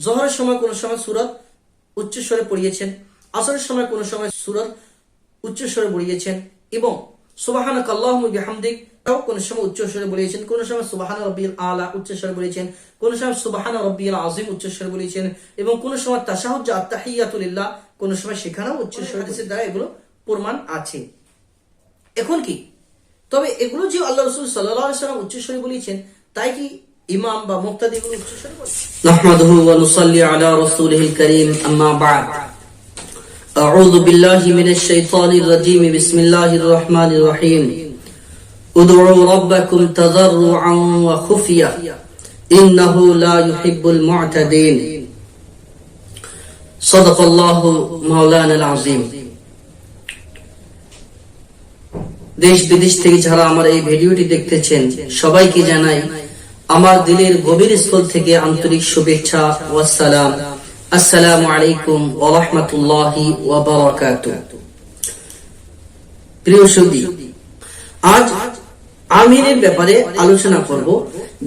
জোহরের সময় কোন সময় সূরত উচ্চস্বরে পড়িয়েছেন, আসরের সময় কোন সময় সূরত উচ্চস্বরে পড়িয়েছেন, এবং সুবহানাকাল্লাহুম্মা বিহামদিক তাও কোন সময় উচ্চস্বরে বলেছেন, কোন সময় সুবহান রাব্বিয়াল আলা উচ্চস্বরে বলেছেন, কোন সময় সুবহান রাব্বিয়াল আযীম উচ্চস্বরে বলেছেন, এবং কোন সময় তাশাহুদ যা আত-তাহিয়াতু লিল্লাহ কোন সময় সেখানেও উচ্চস্বরে দ্বারা এগুলো প্রমাণ আছে। এখন কি তবে এগুলো যে আল্লাহ রাসূল সাল্লাল্লাহু আলাইহি ওয়াসাল্লাম উচ্চস্বরে বলেছেন, তাই কি ইমাম বা মুক্তাদি এগুলো উচ্চস্বরে বলেন? নাহমাদুহু ওয়া নুসাল্লি আলা রাসূলিহিল কারীম, আম্মা বা'দ। আউযু বিল্লাহি মিনাশ শাইতানির রাজীম, বিসমিল্লাহির রহমানির রহিম। উদউ রাব্বাকুম তাযাররুআন ওয়া খুফিয়া ইন্নাহু লা ইউহিব্বুল মু'তাদিন। সাদাকাল্লাহু মাওলানাল আযীম। দেশ বিদেশ থেকে যারা আমার এই ভিডিওটি দেখতেছেন সবাইকে জানাই আমার দিলের গভীর স্থল থেকে আন্তরিক শুভেচ্ছা ওয়া সালাম। আসসালামু আলাইকুম ওয়া রাহমাতুল্লাহি ওয়া বারাকাতুহু। প্রিয় সুধী, আজ আমিনের ব্যাপারে আলোচনা করব।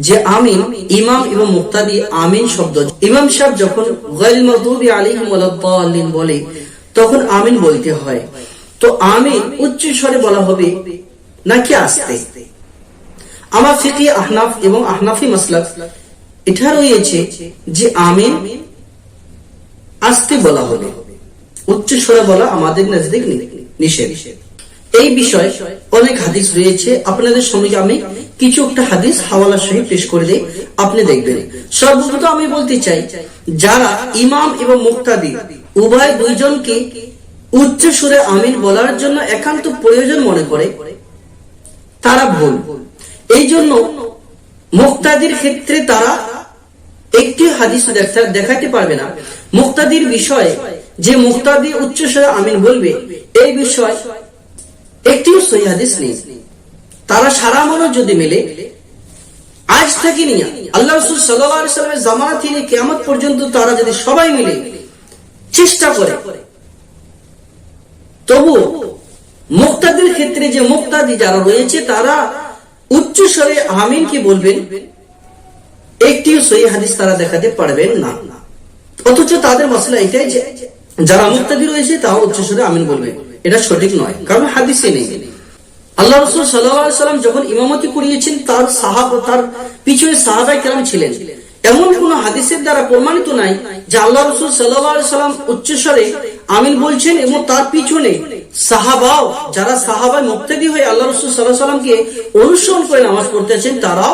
যে আমিন, ইমাম এবং মুক্তাদি আমিন শব্দ, ইমাম সাহেব যখন গায়রুল মাগদুবি আলাইহিম ওয়ালাদ-দাল্লিন বলে তখন আমিন বলতে হয়। তো আমিন উচ্চ স্বরে বলা হবে নাকি আস্তে? আমার ফিকহি আহনাফ এবং আহনাফি মাসলাক এটা রয়েছে যে আমিন আস্তে বলা হবে, উচ্চ স্বরে বলা আমাদের নজদিক নিষেধ। এই বিষয়ে অনেক হাদিস রয়েছে, আপনাদের সামনে আমি কিছু একটা হাদিস হাওয়ালা সহিত পেশ করে দেই, আপনি দেখবেন। সর্বপ্রথম আমি বলতে চাই, যারা ইমাম এবং মুক্তাদি উভয় দুইজনকে উচ্চ সুরে আমিন বলার জন্য একান্ত প্রয়োজন মনে করে তারা ভুল। এই জন্য মুক্তাদির ক্ষেত্রে তারা একটি হাদিস দেখাতে পারবে না। মুক্তাদির বিষয়ে যে মুক্তাদি উচ্চ সুরে আমিন বলবে এই বিষয় একটিও সহিহ হাদিস নেই। তারা সারা মনো যদি মিলে আজ থেকে নিয়ে আল্লাহ রাসূল সাল্লাল্লাহু আলাইহি ওয়াসাল্লামের জামানা থেকে কিয়ামত পর্যন্ত তারা যদি সবাই মিলে চেষ্টা করে, তবু মুক্তাদির ক্ষেত্রে যে মুক্তাদি যারা রয়েছে তারা উচ্চ স্বরে আমিন কি বলবেন একটিও সহিহ হাদিস তারা দেখাতে পারবেন না। অথচ তাদের মাসলা এটাই যে যারা মুক্তাদি রয়েছে তাও উচ্চ স্বরে আমিন বলবে, এটা সঠিক নয়, কারণ হাদিসে নেই। আল্লাহ রাসূল সাল্লাল্লাহু আলাইহি ওয়াসাল্লাম যখন ইমামতি করিয়েছেন তার পিছনে সাহাবায়ে কেরাম ছিলেন। এমন কোন হাদিসের দ্বারা প্রমাণিত নাই যে আল্লাহ রাসূল সাল্লাল্লাহু আলাইহি ওয়াসাল্লাম উচ্চস্বরে আমিন বলছেন এবং তার পিছনে সাহাবাও, যারা সাহাবায়ে মুক্তাদি হয়ে আল্লাহ রাসূল সাল্লাল্লাহু আলাইহি ওয়াসাল্লামকে অনুসরণ করে নামাজ পড়তেছেন তারাও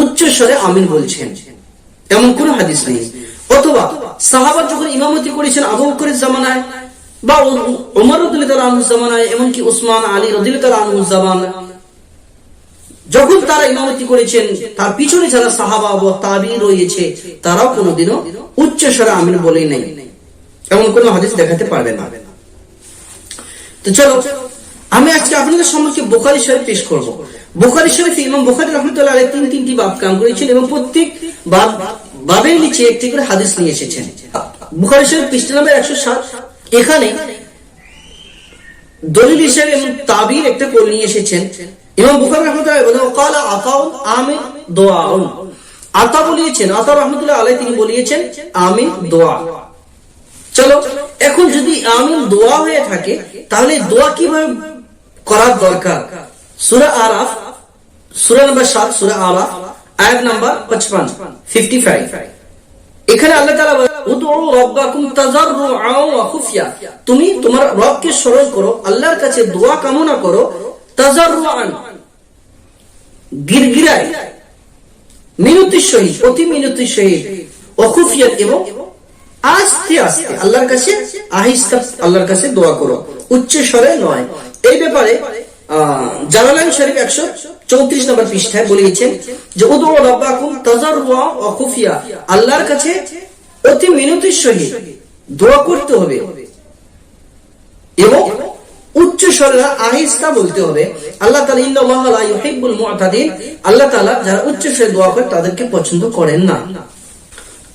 উচ্চস্বরে আমিন বলছেন, এমন কোন হাদিস নেই। অথবা সাহাবা যখন ইমামতি করেছেন আবু বকরের জামানায় বা ওমর রাদিয়াল্লাহু আনহুর জামানায়, এমনকি উসমান, আলী রাদিয়াল্লাহু আনহুর জামানায়, যখন তারা ইমামতি করেছেন তার পিছনে যারা সাহাবা ও তাবিঈন রয়েছে তারাও কোনোদিনও উচ্চ স্বরে আমিন বলে নাই, এমন কোন হাদিস দেখাতে পারবে না। তো চলো আমি আজকে আপনাদের সম্মুখে বুখারী শরীফ পেশ করব। বুখারী শরীফে ইমাম বুখারী রাহমাতুল্লাহ আলাইহি তিনটি বাব কাম করেছেন এবং প্রত্যেক বাবের নিচে একটি করে হাদিস নিয়ে এসেছেন। বুখারী শরীফ পৃষ্ঠা নম্বর 107, এখানে দলিল হিসেবে এবং তাবির একটা কোল নিয়ে এসেছেন। ইমাম বুখারী রাহমাতুল্লাহ বলেন ক্বালা আতাউ আমিন দুআউন। আতা বলিয়েছেন, আতা রাহমাতুল্লাহ আলাইহি তিনি বলিয়েছেন আমিন দোয়া। চলো এখন যদি আমিন দোয়া হয়ে থাকে তাহলে দোয়া কিভাবে করার দরকার? সূরা আরাফ, সূরা নম্বর 7, সূরা আরাফ আয়াত নাম্বার 55। এখানে আল্লাহ তাআলা বলেন উদউ রাব্বাকুম তাযাররুআন ওয়া খুফিয়া, তুমি তোমার রবকে স্মরণ করো, আল্লাহর কাছে দোয়া কামনা করো, তাযাররুআন গিরগিরায়, মিনতির সহিত, অতি মিনতির সহিত, ওয়া খুফিয়া এবং আস্তে আস্তে আল্লাহর কাছে আহিস্তা আল্লাহর কাছে দোয়া করো, উচ্চ স্বরে নয়। এই ব্যাপারে জালালাইন শরীফ 134 নম্বর পৃষ্ঠায় বলেছেন যে উদউ রাব্বাকুম তাযাররুআন ওয়া খুফিয়া, আল্লাহর কাছে অতি মিনতির সহিত দোয়া করতে হবে এবং উচ্চ স্বরে আহিস্তা বলতে হবে। আল্লাহ তাআলা ইন্নাল্লাহা লা ইউহিব্বুল মু'তাদিন, আল্লাহ তাআলা যারা উচ্চ স্বরে দোয়া করে তাদেরকে পছন্দ করেন না।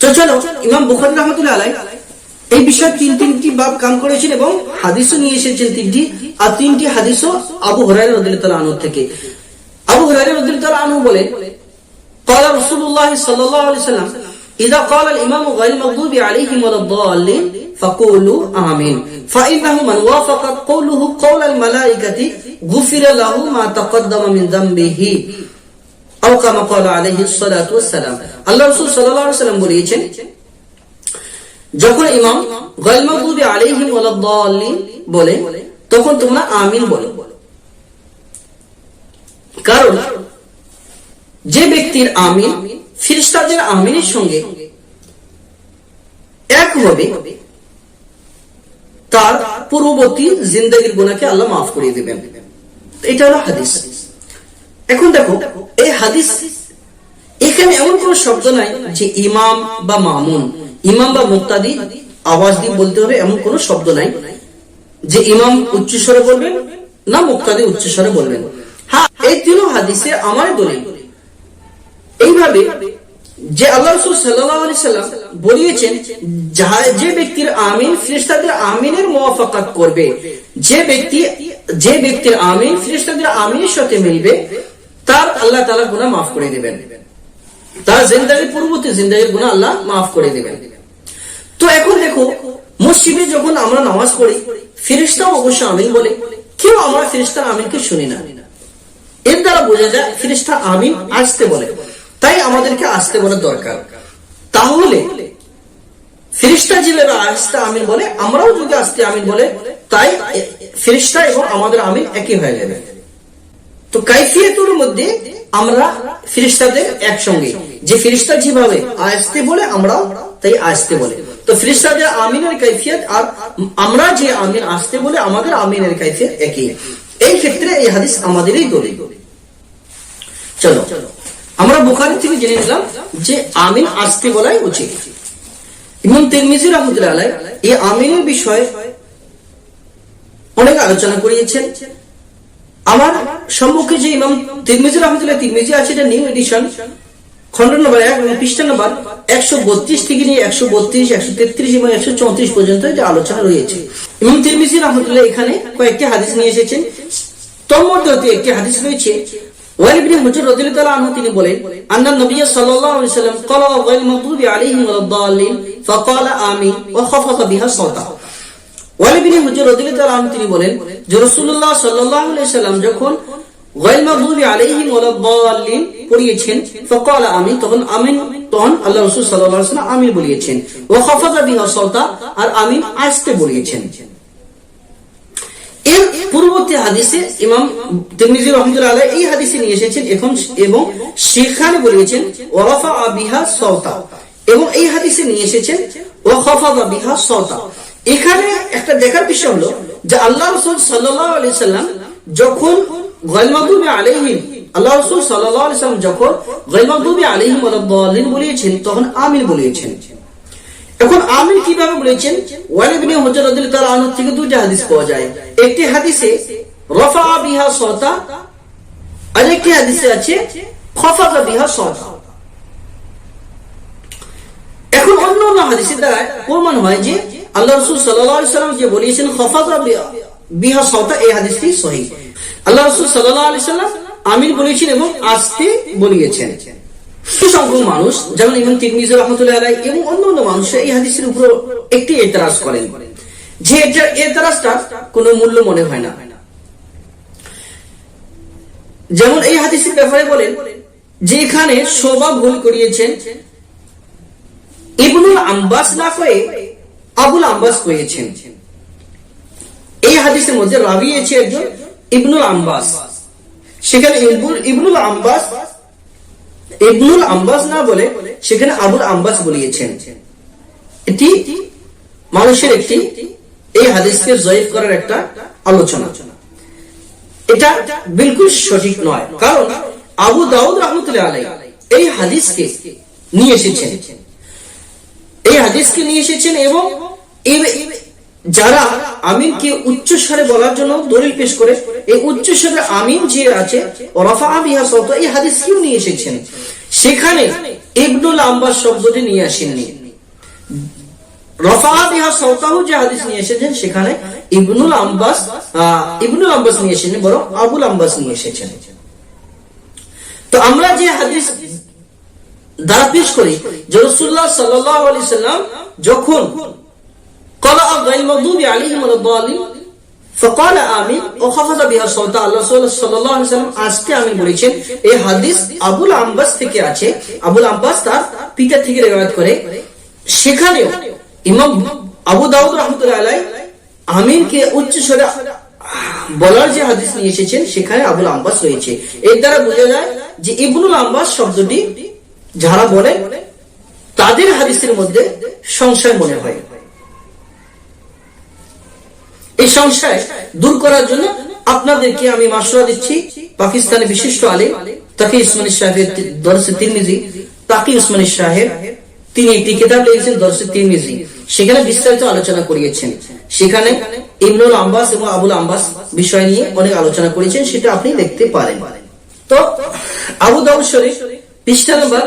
তো চলো ইমাম বুখারী রাহমাতুল্লাহ আলাইহি এই বিষয়ে তিনটি বাব কাম করেছেন এবং হাদিসও নিয়ে এসেছেন তিনটি, আর তিনটি হাদিসও আবু হুরায়রা রাদিয়াল্লাহু আনহু থেকে। আবু হুরায়রা রাদিয়াল্লাহু আনহু বলেন ক্বালা রাসূলুল্লাহ সাল্লাল্লাহু আলাইহি ওয়াসাল্লাম ইযা ক্বালা আল ইমামু গায়রুল মাগদুবি আলাইহিম ওয়ালাদ-দাল্লিন ফাকুলু আমিন ফাইন্নাহু মান ওয়াফাকাত কওলুহু কওলাল মালাইকাতি গুফিরা লাহু মা তাকাদ্দামা মিন যামবিহি আও কামা ক্বালা আলাইহিস সালাতু ওয়াস সালাম। আল্লাহ রাসূল সাল্লাল্লাহু আলাইহি ওয়াসাল্লাম বলেছেন, যখন ইমাম গায়রুল মাগদুবি আলাইহিম ওয়ালাদ-দাল্লিন বলে তখন তোমরা আমিন বলো। কারণ যে ব্যক্তির আমিন ফেরেশতাদের আমিনের সঙ্গে এক হবে, তার পূর্ববর্তী জিন্দেগীর গুনাহকে আল্লাহ মাফ করে দিবেন। এটা হলো হাদিস। এখন দেখো, এই হাদিস এখানে এমন কোন শব্দ নাই যে ইমাম বা মামুন, ইমাম বা মুক্তাদি আওয়াজ দিয়ে বলতে হবে, এমন কোন শব্দ নাই যে ইমাম উচ্চস্বরে বলবেন না মুক্তাদি উচ্চস্বরে বলবেন। হ্যাঁ, এই তিন হাদিসে আমার দলিল এইভাবে যে আল্লাহ রাসূল সাল্লাল্লাহু আলাইহি সাল্লাম বলেছেন, যে ব্যক্তির আমিন ফেরেশতাদের আমিনের মুওয়াফাকাত করবে, যে ব্যক্তির আমিন ফেরেশতাদের আমিনের সাথে মিলবে, তার আল্লাহ তাআলা গুনাহ মাফ করে দিবেন, তার জিন্দেগীর পূর্ববর্তী জিন্দেগীর গুনাহ আল্লাহ মাফ করে দিবেন। তো এখন দেখো, মসজিদে যখন আমরা নামাজ পড়ি ফেরেশতা অবশ্য আমিন বলে, কেউ আমরা ফেরেশতার আমিনকে শুনি না। এর দ্বারা বোঝা যায় ফেরেশতা আমিন আসতে বলে, তাই আমাদেরকে আসতে বলার দরকার। তাহলে ফেরেশতা যেভাবে আসতে আমিন বলে, আমরাও যদি আসতে আমিন বলে, তাই ফেরেশতা এবং আমাদের আমিন একই হয়ে যাবে। তো কাইফিয়তের মধ্যে আমরা ফেরেশতাদের একসঙ্গে, যে ফেরেশতা যেভাবে আসতে বলে আমরাও তাই আসতে বলে। তো ফেরেশতাদের আমিনের কাইফিয়ত আর আমরা যে আমিন আসতে বলে আমাদের আমিনের কাইফিয়ত একই। এই ক্ষেত্রে এই হাদিস আমাদেরই দলিল। চলো আমরা বুখারী থেকে জেনে নিলাম যে আমিন আসতে বলাই উচিত। ইমাম তিরমিজি রাহমাতুল্লাহ আলাইহি এই আমিনের বিষয়ে অনেক আলোচনা করিয়েছেন। আমার সম্মুখে যে ইমাম তিরমিজি রাহমাতুল্লাহ তিরমিজি আছে, এটা নিউ এডিশন, খন্ড নম্বর 1 এবং পৃষ্ঠা নম্বর 132 থেকে নিয়ে 132, 133 এবং 134 পর্যন্ত এটা আলোচনা রয়েছে। ইমাম তিরমিজি রাহমাতুল্লাহ এখানে কয়েকটি হাদিস নিয়ে এসেছেন। তোর মধ্যে একটি হাদিস রয়েছে, ওয়ালিদ ইবনে হুজর রাদিয়াল্লাহু তাআলা আনহু তিনি বলেন, আন্না নবী সাল্লাল্লাহু আলাইহি ওয়াসাল্লাম ক্বালা গায়রুল মাগদুবি আলাইহিম ওয়ালাদ-দাল্লিন ফাকালা আমিন ওয়া খাফাফা বিহা সাওতা। ওয়ালিদ ইবনে হুজর রাদিয়াল্লাহু তাআলা আনহু তিনি বলেন যে রাসূলুল্লাহ সাল্লাল্লাহু আলাইহি ওয়াসাল্লাম যখন গায়রুল মাগদুবি আলাইহিম ওয়ালাদ-দাল্লিন পড়িয়েছেন ফাকালা আমিন, তখন আল্লাহ রাসূল সাল্লাল্লাহু আলাইহি ওয়াসাল্লাম আমিন বলেছেন, ওয়া খাফাফা বিহা সাওতা, আর আমিন আসতে বলেছেন। এর পূর্ববর্তী হাদিসে ইমাম তিরমিজি রাহমাতুল্লাহ আলাইহি এই হাদিসে নিয়ে এসেছেন এবং সেখানে বলেছেন ওয়ারাফা বিহা সাওতা, এবং এই হাদিসে নিয়ে এসেছেন ওয়া খাফাদা বিহা সাওতা। এখানে একটা দেখার বিষয় হলো যে আল্লাহ রাসূল সাল্লাল্লাহু আলাইহি সাল্লাম যখন গায়রুল মাগদুবি আলাইহিম, আল্লাহ রাসূল সাল্লাল্লাহু আলাইহি সাল্লাম যখন গায়রুল মাগদুবি আলাইহিম ওয়ালাদ-দাল্লিন বলেছেন তখন আমিন বলেছেন। এখন আমিন কিভাবে বলেছেন? ওয়ালিদ ইবনে হুজর রাদিয়াল্লাহু তাআলা আনহু থেকে দুটো হাদিস পাওয়া যায়। একটি হাদিসে রাফা বিহা সাওতা, আর একটি হাদিসে আছে খাফাদা বিহা সাওতা। এখন অন্য হাদিসের দ্বারা প্রমাণ হয় যে আল্লাহ রাসূল সাল্লাল্লাহু আলাইহি সাল্লাম যে বলেছেন খাফাদা বিহা সাওতা, এই হাদিসটি সহিহ। আল্লাহ রাসূল সাল্লাল্লাহু আলাইহি সাল্লাম আমিন বলেছেন এবং আসতে বলেছেন। কিছু সংখ্যক মানুষ যেমন ইমাম তিরমিজি রাহমাতুল্লাহ আলাইহি এবং অন্যান্য মানুষ এই হাদিসের উপর একটি এতরাজ করেন যে এটা এতরাজটা কোনো মূল্য মনে হয় না। যেমন এই হাদিসের ব্যাপারে বলেন যে এখানে শোভা ভুল করিয়েছেন, ইবনুল আব্বাস না কয়ে আবুল আব্বাস কয়েছেন। এই হাদিসের মধ্যে রাবি আছে একজন ইবনুল আব্বাস, সেখানে ইবনুল আব্বাস না বলে সেখানে আবুল আব্বাস বলিয়েছেন। এটি মানুষের একটি এই হাদিসকে জয়ীফ করার একটা আলোচনা, এটা বিলকুল সঠিক নয়। কারণ আবু দাউদ রাহমাতুল্লাহ আলাইহি এই হাদিসকে নিয়ে এসেছেন এবং যারা আমিনকে উচ্চস্বরে বলার জন্য দলিল পেশ করে, এই উচ্চস্বরে আমিন যে আছে রাফা বিহা সাওতা, এই হাদিসকেও নিয়ে এসেছেন। সেখানে ইবনুল আব্বাস শব্দটি নিয়ে আসেননি। রাফা বিহা সাওতাহু যে হাদিস নিয়ে এসেছেন সেখানে ইবনুল আব্বাস নিয়ে এসেছেন, বরং আবুল আব্বাস নিয়ে এসেছেন। তো আমরা যে হাদিস দ্বারা পেশ করি যে রাসূলুল্লাহ সাল্লাল্লাহু আলাইহি সাল্লাম যখন ক্বালা গায়রুল মাগদুবি আলাইহিম ওয়ালাদ-দাল্লিন ফাকালা আমিন ও হাফাজা বিহা সাওতা, আল্লাহ সাল্লাল্লাহু আলাইহি সাল্লাম আজকে আমিন বলেছেন। এই হাদিস আবুল আম্বাস থেকে আছে। আবুল আম্বাস তার পিতা থেকে রিওয়ায়াত করে। সেখানেও ইমাম আবু দাউদ রাহমাতুল্লাহ আলাইহি আমিনকে উচ্চ স্বরে বলার যে হাদিস নিয়ে এসেছেন সেখানে আবুল আম্বাস রয়েছে। এর দ্বারা বোঝা যায় যে ইবনুল আম্বাস শব্দটি যারা বলে তাদের হাদিসের মধ্যে সংশয় মনে হয়। এই সংশয় দূর করার জন্য আপনাদেরকে আমি মাশওয়ারা দিচ্ছি পাকিস্তানের বিশিষ্ট আলেম তাকি উসমানী সাহেবের দরসে তিরমিজি। তাকি উসমানী সাহেব তিনি একটি কিতাব লিখেছেন দরসে তিরমিজি, সেখানে বিস্তারিত আলোচনা করিয়েছেন। সেখানে ইবনুল আম্বাস এবং আবুল আম্বাস বিষয় নিয়ে অনেক আলোচনা করেছেন, সেটা আপনি দেখতে পারেন। তো আবু দাউদ শরীফ পৃষ্ঠা নম্বর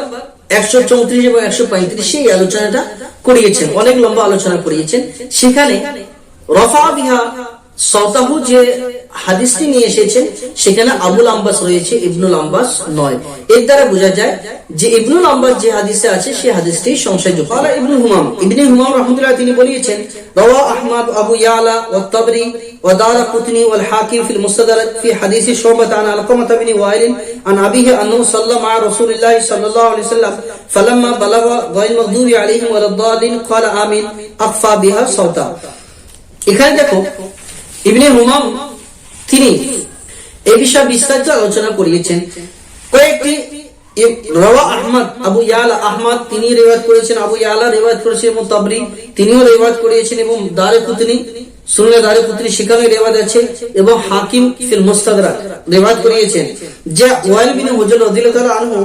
134 এবং 135 এই আলোচনাটা করিয়েছেন, অনেক লম্বা আলোচনা করিয়েছেন। সেখানে রফা বিহা সাওতাহু যে হাদিসটি নিয়ে এসেছেন সেখানে আবুল আম্বাস রয়েছে, ইবনুল আম্বাস নয়। এর দ্বারা বোঝা যায় যে ইবনুল আম্বাস যে হাদিসে আছে সেই হাদিসটি সংশয়যুক্ত। ইবনে হুমাম রাহমাতুল্লাহ তিনি বলেছেন রাওয়া আহমদ আবু ইয়ালা ওয়া তাবরি ওয়া দারাকুতনি ওয়াল হাকিম ফিল মুস্তাদরাক ফি হাদিস শুবাত আন আলকামাহ বিন ওয়াইল আন আবিহি আন্নাহু সাল্লাল্লাহু মা রাসূলিল্লাহ সাল্লাল্লাহু আলাইহি ওয়াসাল্লাম ফালাম্মা বালাগা গায়রুল মাগদুবি আলাইহিম ওয়ালাদ-দাল্লিন ক্বালা আমিন আফা বিহা সাওতা। এখানে দেখো ইবনে হুমাম তিনি এই বিষয়ে বিস্তারিত আলোচনা করিয়েছেন। কয়েকটি রাওয়া আহমদ আবু ইয়ালা আহমদ তিনি রিওয়ায়াত করেছেন, আবু ইয়ালা রিওয়ায়াত করেছেন এবং তাবরি তিনিও রিওয়ায়াত করেছেন এবং দারকুতনি সুনানে দারকুতনি সেখানে রিওয়ায়াত আছে এবং হাকিম ফিল মুস্তাদরাক রিওয়ায়াত করিয়েছেন যে ওয়াইল বিন হুজর রাদিয়াল্লাহু তাআলা আনহু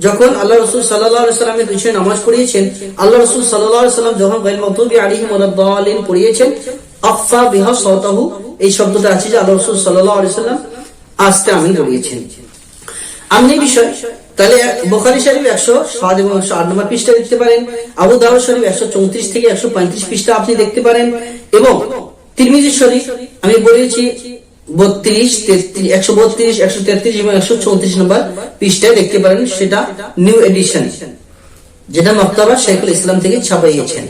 যখন আল্লাহ রাসূল সাল্লাল্লাহু আলাইহি ওয়াসাল্লামের পিছনে নামাজ পড়িয়েছেন, আল্লাহ রাসূল সাল্লাল্লাহু আলাইহি ওয়াসাল্লাম যখন গায়রুল মাগদুবি আলাইহিম ওয়ালাদ-দাল্লিন পড়িয়েছেন আফা বিহা সাওতাহু, এই শব্দটা আছে যে আল্লাহ রাসূল সাল্লাল্লাহু আলাইহি ওয়াসাল্লাম আস্তে আমিন বলেছেন। আমনি বিষয় তাহলে বুখারী শরীফ 107 এবং 108 নম্বর পৃষ্ঠা দেখতে পারেন, আবু দাউদ শরীফ 134 থেকে 135 পৃষ্ঠা আপনি দেখতে পারেন এবং তিরমিজি শরীফ আমি বলেছি 32, 132, 133 এবং 134 নম্বর পৃষ্ঠায় দেখতে পারেন। সেটা নিউ এডিশন যেটা মাকতাবা শাইখুল ইসলাম থেকে ছাপাইয়েছেন।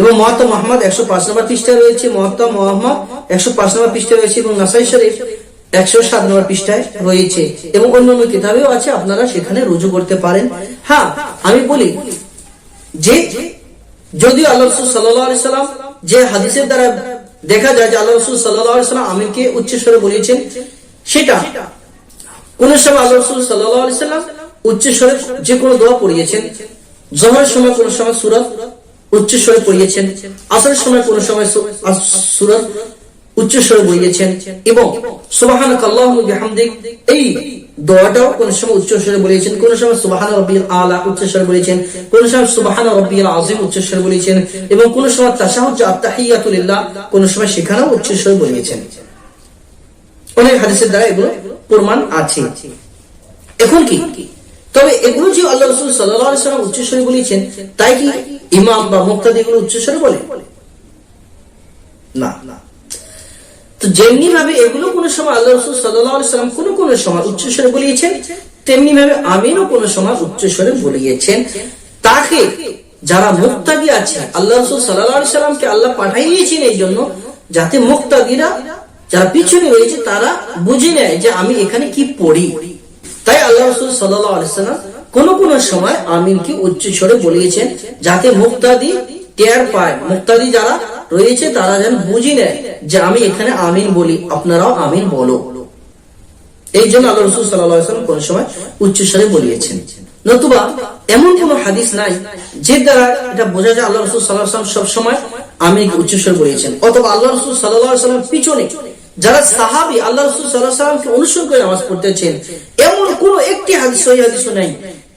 এবং মুওয়াত্তা মুহাম্মদ 105 নম্বর পৃষ্ঠায় রয়েছে, মুওয়াত্তা মুহাম্মদ 105 নম্বর পৃষ্ঠায় রয়েছে এবং নাসাই শরীফ 107 নম্বর পৃষ্ঠায় রয়েছে এবং অন্যান্য কিতাবেও আছে, আপনারা সেখানে রুজু করতে পারেন। হ্যাঁ, আমি বলি যে যদি আল্লাহ রাসূল সাল্লাল্লাহু আলাইহি সাল্লাম যে হাদিসের দ্বারা দেখা যায় যে আল্লাহ রাসূল সাল্লাল্লাহু আলাইহি সাল্লাম আমিনকে উচ্চ স্বরে বলেছেন, সেটা কোন সময় আল্লাহ রাসূল সাল্লাল্লাহু আলাইহি সাল্লাম উচ্চ স্বরে যে কোনো দোয়া পড়িয়েছেন, যোহরের সময় কোন সময় সূরা উচ্চ স্বরে পড়িয়েছেন, আসরের সময় কোন সময় সূরা উচ্চ স্বরে পড়িয়েছেন এবং সুবহানাকাল্লাহুম্মা বিহামদিক এই দোয়াটাও কোন সময় উচ্চ স্বরে বলেছেন, কোন সময় সুবহান রাব্বিয়াল আলা উচ্চ স্বরে বলেছেন, কোন সময় সুবহান রাব্বিয়াল আযীম উচ্চ স্বরে বলেছেন এবং কোন সময় তাশাহুদ আত-তাহিয়াতু লিল্লাহ কোন সময় সেখানেও উচ্চ স্বরে বলেছেন। অনেক হাদিসের দ্বারা এগুলো প্রমাণ আছে। এখন কি তবে এগুলো যে আল্লাহ রাসূল সাল্লাল্লাহু আলাইহি ওয়াসাল্লাম উচ্চ স্বরে বলেছেন তাই কি ইমাম বা মুক্তাদি এগুলো উচ্চ স্বরে বলে? না। তো যেমনি ভাবে এগুলো কোন সময় আল্লাহ রাসূল সাল্লাল্লাহু আলাইহি ওয়াসাল্লাম কোন সময় উচ্চ স্বরে বলিয়েছেন, তেমনি ভাবে আমিনও কোন সময় উচ্চ স্বরে বলিয়েছেন। তাকে যারা মুক্তাদি আছে আল্লাহ রাসূল সাল্লাল্লাহু আলাইহি ওয়াসাল্লামকে আল্লাহ পাঠিয়েছেন এই জন্য যাতে মুক্তাদিরা যারা পিছনে রয়েছে তারা বুঝে নেয় যে আমি এখানে কি পড়ি। তাই আল্লাহ রাসূল সাল্লাল্লাহু আলাইহি ওয়াসাল্লাম কোন সময় আমিনকে উচ্চ স্বরে বলিয়েছেন যাতে মুক্তাদি টের পায়, মুক্তাদি যারা রয়েছে তারা যেন বুঝে নেয় যে আমি এখানে আমিন বলি, আপনারাও আমিন বলো। এই জন্য আল্লাহ রাসূল সাল্লাল্লাহু আলাইহি ওয়াসাল্লাম কোন সময় উচ্চ স্বরে বলিয়েছেন। নতুবা এমন কোন হাদিস নাই যে দ্বারা এটা বোঝা যায় আল্লাহ রাসূল সাল্লাল্লাহু আলাইহি ওয়াসাল্লাম সব সময় আমিনকে উচ্চ স্বরে বলিয়েছেন। অথবা আল্লাহ রাসূল সাল্লাল্লাহু আলাইহি ওয়াসাল্লাম পিছনে যারা সাহাবী আল্লাহ রাসূল সাল্লাল্লাহু আলাইহি ওয়াসাল্লামকে অনুসরণ করে নামাজ পড়তেছেন, এমন কোন একটি হাদিস সহিহ হাদিস নাই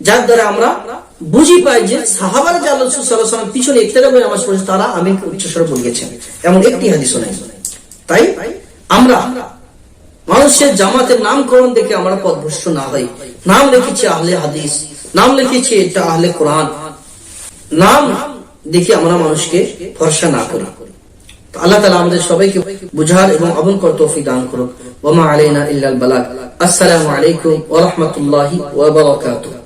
যার দ্বারা আমরা বুঝি পাই যে সাহাবারা যে আল্লাহ রাসূল সাল্লাল্লাহু আলাইহি ওয়াসাল্লাম পিছনে ইক্তেদা করে নামাজ পড়েছে তারা আমিনকে উচ্চ স্বরে বলিয়েছেন, এমন একটি হাদিসও নাই। তাই আমরা মানুষের জামাতের নামকরণ দেখে আমরা পথভ্রষ্ট না হই। নাম লিখেছে আহলে হাদিস, নাম লিখেছে এটা আহলে কোরআন, নাম দেখে আমরা মানুষকে ভরসা না করি। আল্লাহ তাআলা আমাদের সবাইকে বুঝার এবং আমল করার তৌফিক দান করুন। ওয়া মা আলাইনা ইল্লাল বালাগ। আসসালামু আলাইকুম ওয়া রাহমাতুল্লাহি ওয়া বারাকাতুহু।